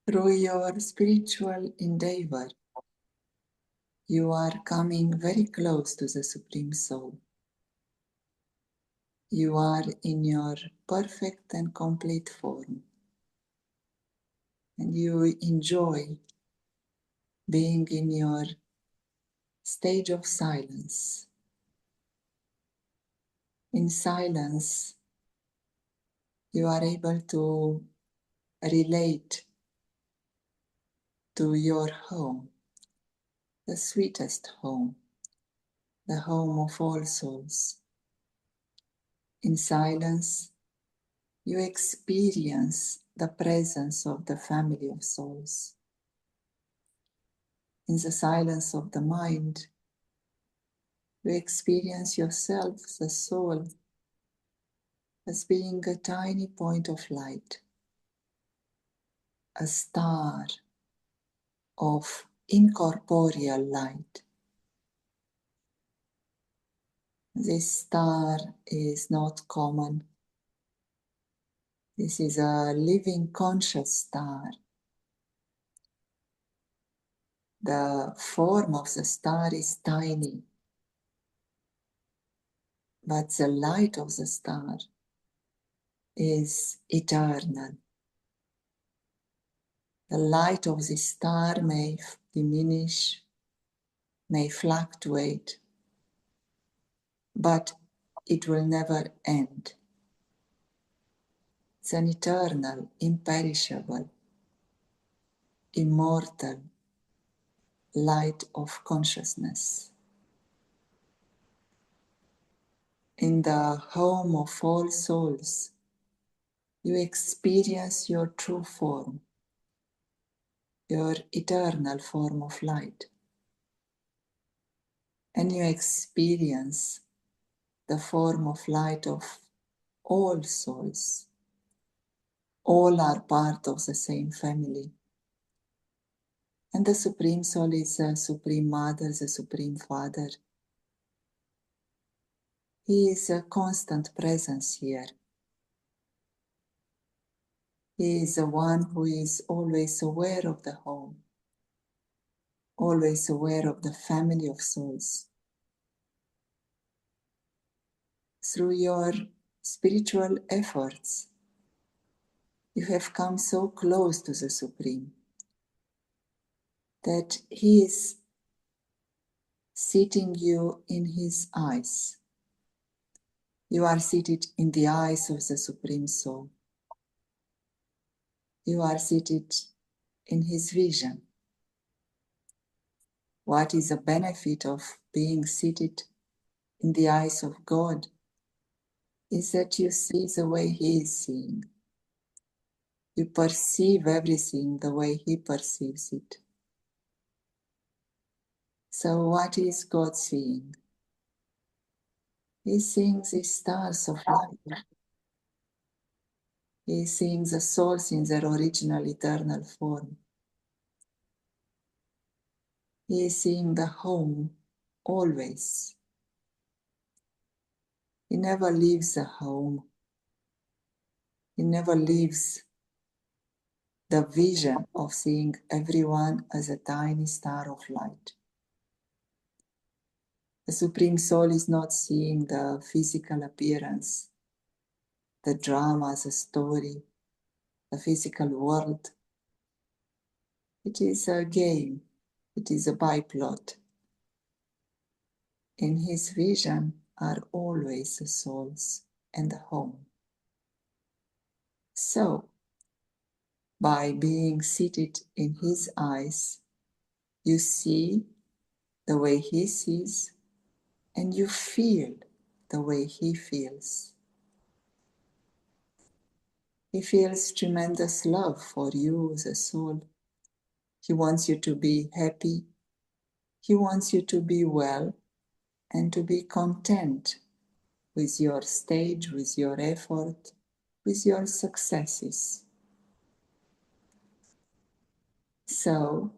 Through your spiritual endeavor, you are coming very close to the Supreme Soul. You are in your perfect and complete form, and you enjoy being in your stage of silence. In silence, you are able to relate to your home, the sweetest home, the home of all souls. In silence, you experience the presence of the family of souls. In the silence of the mind, you experience yourself, the soul, as being a tiny point of light, a star of incorporeal light. This star is not common. This is a living conscious star. The form of the star is tiny, but the light of the star is eternal. The light of the star may diminish, may fluctuate, but it will never end. It's an eternal, imperishable, immortal light of consciousness. In the home of all souls, you experience your true form, your eternal form of light. And you experience the form of light of all souls. All are part of the same family. And the Supreme Soul is the Supreme Mother, the Supreme Father. He is a constant presence here. He is the one who is always aware of the home, always aware of the family of souls. Through your spiritual efforts, you have come so close to the Supreme that He is seating you in His eyes. You are seated in the eyes of the Supreme Soul. You are seated in His vision. What is the benefit of being seated in the eyes of God is that you see the way He is seeing. You perceive everything the way He perceives it. So what is God seeing? He is seeing the stars of light. He is seeing the souls in their original eternal form. He is seeing the home always. He never leaves the home. He never leaves the vision of seeing everyone as a tiny star of light. The Supreme Soul is not seeing the physical appearance, the drama, the story, the physical world. It is a game. It is a byplot. In His vision are always the souls and the home. So, by being seated in His eyes, you see the way He sees, and you feel the way He feels. He feels tremendous love for you, the soul. He wants you to be happy. He wants you to be well and to be content with your stage, with your effort, with your successes. So,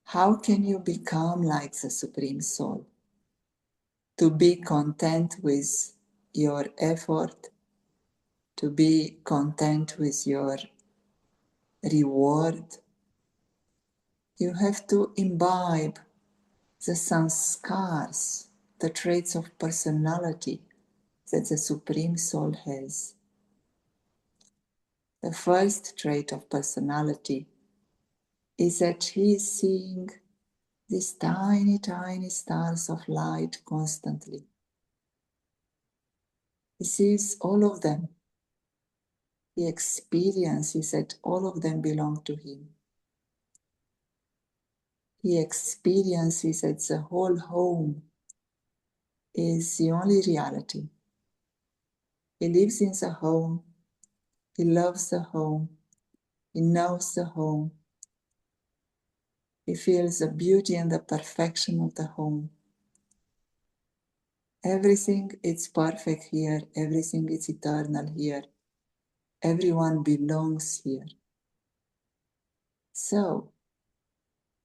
how can you become like the Supreme Soul? To be content with your effort, to be content with your reward. You have to imbibe the sanskars, the traits of personality that the Supreme Soul has. The first trait of personality is that he is seeing these tiny, tiny stars of light constantly. He sees all of them. He experiences that all of them belong to him. He experiences that the whole home is the only reality. He lives in the home. He loves the home. He knows the home. He feels the beauty and the perfection of the home. Everything is perfect here. Everything is eternal here. Everyone belongs here. So,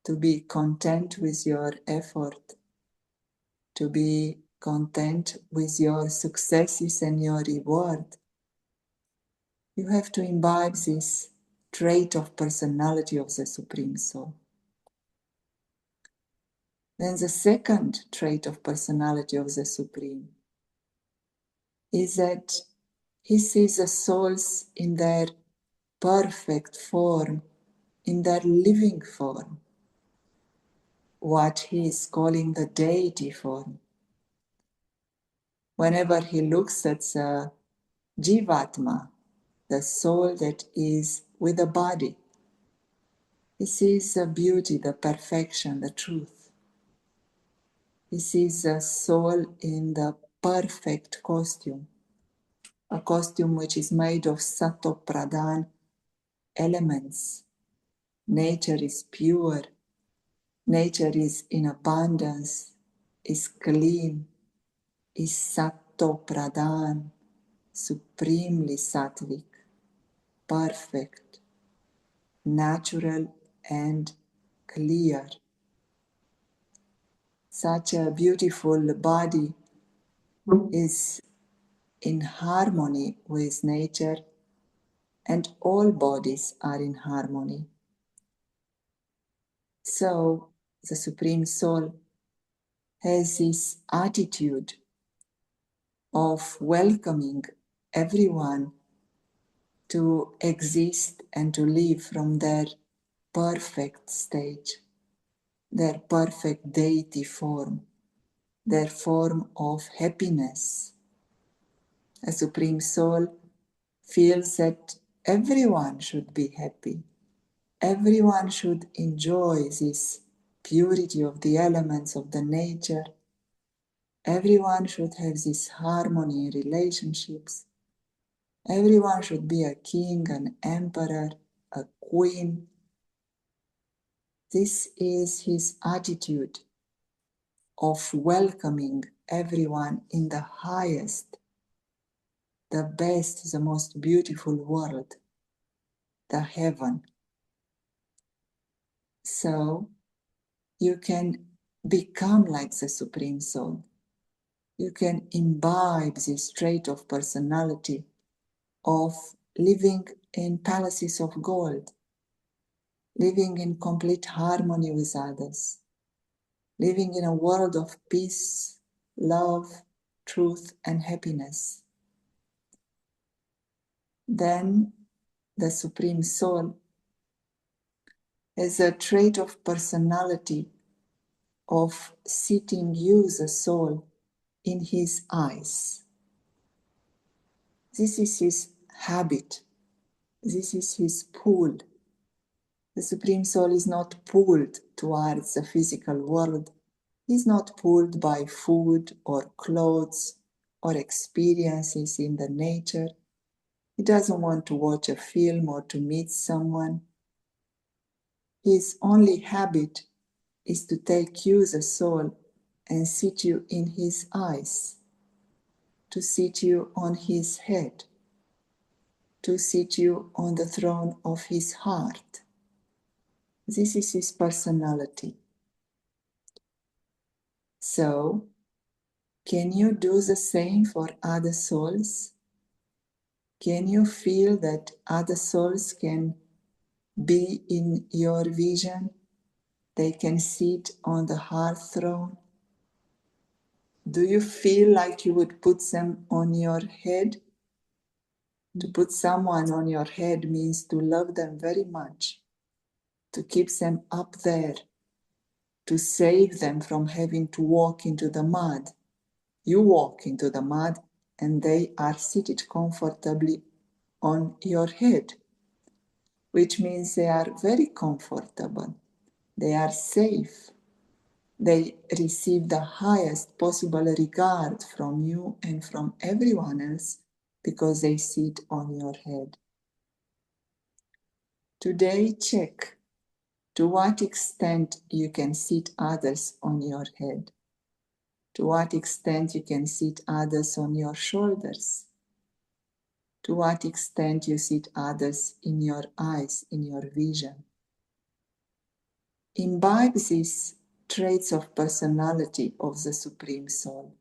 to be content with your effort, to be content with your successes and your reward, you have to imbibe this trait of personality of the Supreme Soul. Then the second trait of personality of the Supreme is that he sees the souls in their perfect form, in their living form, what he is calling the deity form. Whenever he looks at the Jivatma, the soul that is with the body, he sees the beauty, the perfection, the truth. He sees the soul in the perfect costume, a costume which is made of Sato Pradhan elements. Nature is pure, nature is in abundance, is clean, is Sato Pradhan, supremely sattvic, perfect, natural and clear. Such a beautiful body is in harmony with nature, and all bodies are in harmony. So the Supreme Soul has this attitude of welcoming everyone to exist and to live from their perfect stage, their perfect deity form, their form of happiness. A Supreme Soul feels that everyone should be happy. Everyone should enjoy this purity of the elements of the nature. Everyone should have this harmony in relationships. Everyone should be a king, an emperor, a queen. This is his attitude of welcoming everyone in the highest, the best, the most beautiful world, the heaven. So you can become like the Supreme Soul. You can imbibe this trait of personality of living in palaces of gold, living in complete harmony with others, living in a world of peace, love, truth, and happiness. Then the Supreme Soul has a trait of personality of seeing you, the soul, in his eyes. This is his habit. This is his pull. The Supreme Soul is not pulled towards the physical world. He is not pulled by food or clothes or experiences in the nature. He doesn't want to watch a film or to meet someone. His only habit is to take you, the soul, and sit you in his eyes, to sit you on his head, to sit you on the throne of his heart. This is his personality. So, can you do the same for other souls? Can you feel that other souls can be in your vision. They can sit on the heart throne. Do you feel like you would put them on your head? To put someone on your head means to love them very much, to keep them up there, to save them from having to walk into the mud. You walk into the mud and they are seated comfortably on your head, which means they are very comfortable. They are safe. They receive the highest possible regard from you and from everyone else because they sit on your head. Today, check to what extent you can sit others on your head, to what extent you can sit others on your shoulders, to what extent you sit others in your eyes, in your vision. Imbibe these traits of personality of the Supreme Soul.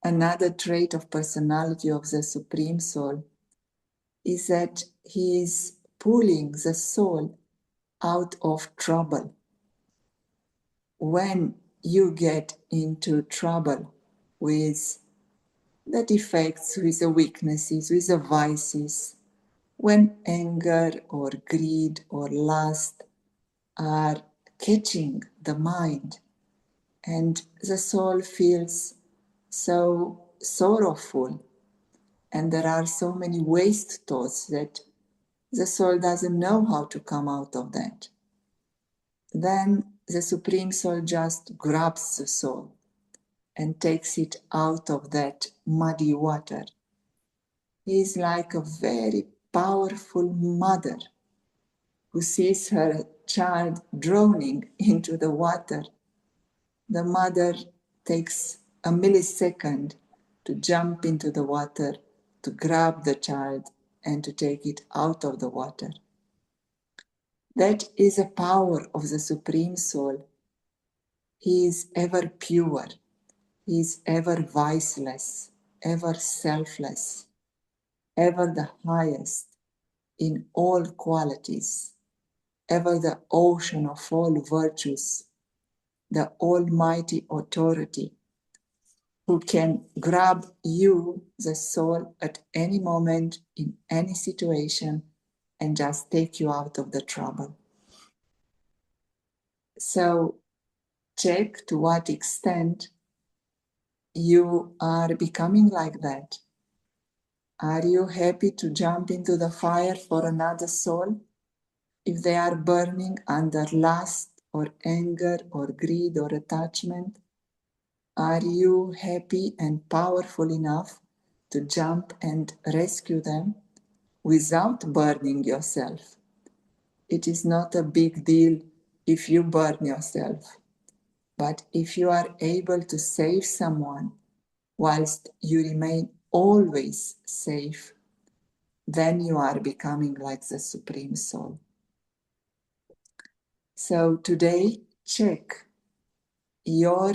Another trait of personality of the Supreme Soul is that he is pulling the soul out of trouble. When you get into trouble with the defects, with the weaknesses, with the vices, when anger or greed or lust are catching the mind and the soul feels so sorrowful and there are so many waste thoughts that the soul doesn't know how to come out of that, then the Supreme Soul just grabs the soul and takes it out of that muddy water. He is like a very powerful mother who sees her child drowning into the water. The mother takes a millisecond to jump into the water, to grab the child, and to take it out of the water. That is a power of the Supreme Soul. He is ever pure. He is ever viceless, ever selfless, ever the highest in all qualities, ever the ocean of all virtues, the almighty authority, who can grab you, the soul, at any moment, in any situation, and just take you out of the trouble. So check to what extent you are becoming like that. Are you happy to jump into the fire for another soul if they are burning under lust or anger or greed or attachment? Are you happy and powerful enough to jump and rescue them without burning yourself? It is not a big deal if you burn yourself, but if you are able to save someone whilst you remain always safe, then you are becoming like the Supreme Soul. So today, check your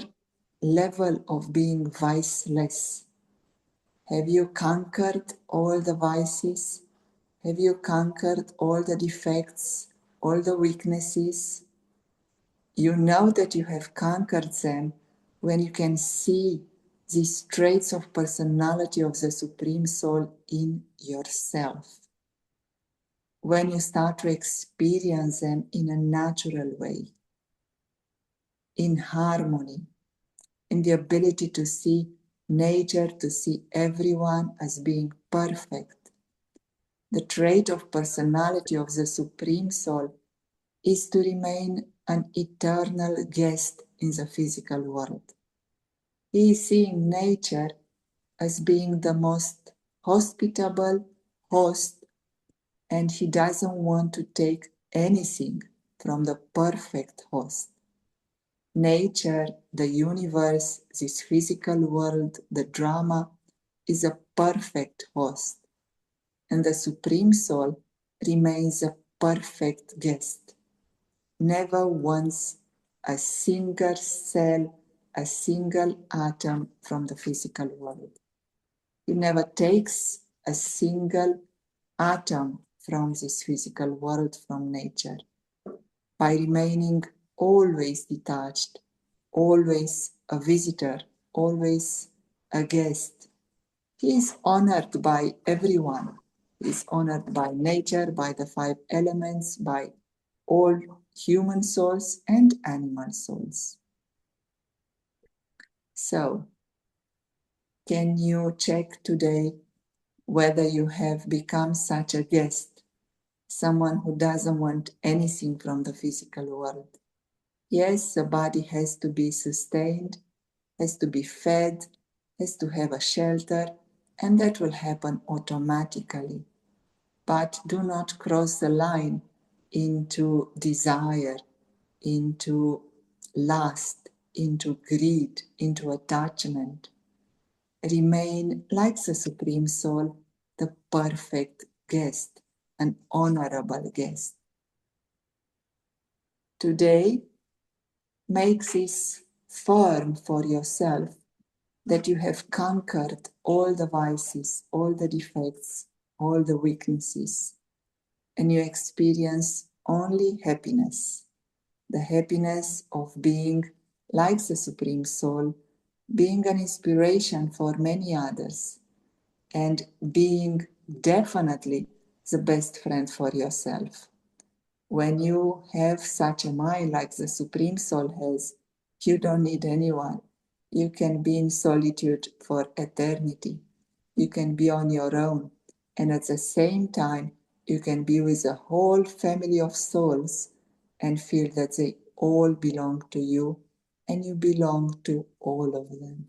level of being viceless. Have you conquered all the vices? Have you conquered all the defects, all the weaknesses? You know that you have conquered them when you can see these traits of personality of the Supreme Soul in yourself. When you start to experience them in a natural way, in harmony, in the ability to see nature, to see everyone as being perfect. The trait of personality of the Supreme Soul is to remain an eternal guest in the physical world. He is seeing nature as being the most hospitable host, and he doesn't want to take anything from the perfect host. Nature, the universe, this physical world, the drama, is a perfect host, and the Supreme Soul remains a perfect guest. Never wants a single cell, a single atom from the physical world. He never takes a single atom from this physical world, from nature, by remaining always detached, always a visitor, always a guest. He is honored by everyone. He is honored by nature, by the five elements, by all human souls and animal souls. So, can you check today whether you have become such a guest, someone who doesn't want anything from the physical world? Yes, the body has to be sustained, has to be fed, has to have a shelter, and that will happen automatically. But do not cross the line into desire, into lust, into greed, into attachment. Remain like the Supreme Soul, the perfect guest, an honorable guest. Today, make this firm for yourself that you have conquered all the vices, all the defects, all the weaknesses, and you experience only happiness, the happiness of being like the Supreme Soul, being an inspiration for many others, and being definitely the best friend for yourself. When you have such a mind like the Supreme Soul has, you don't need anyone. You can be in solitude for eternity. You can be on your own. And at the same time, you can be with a whole family of souls and feel that they all belong to you and you belong to all of them.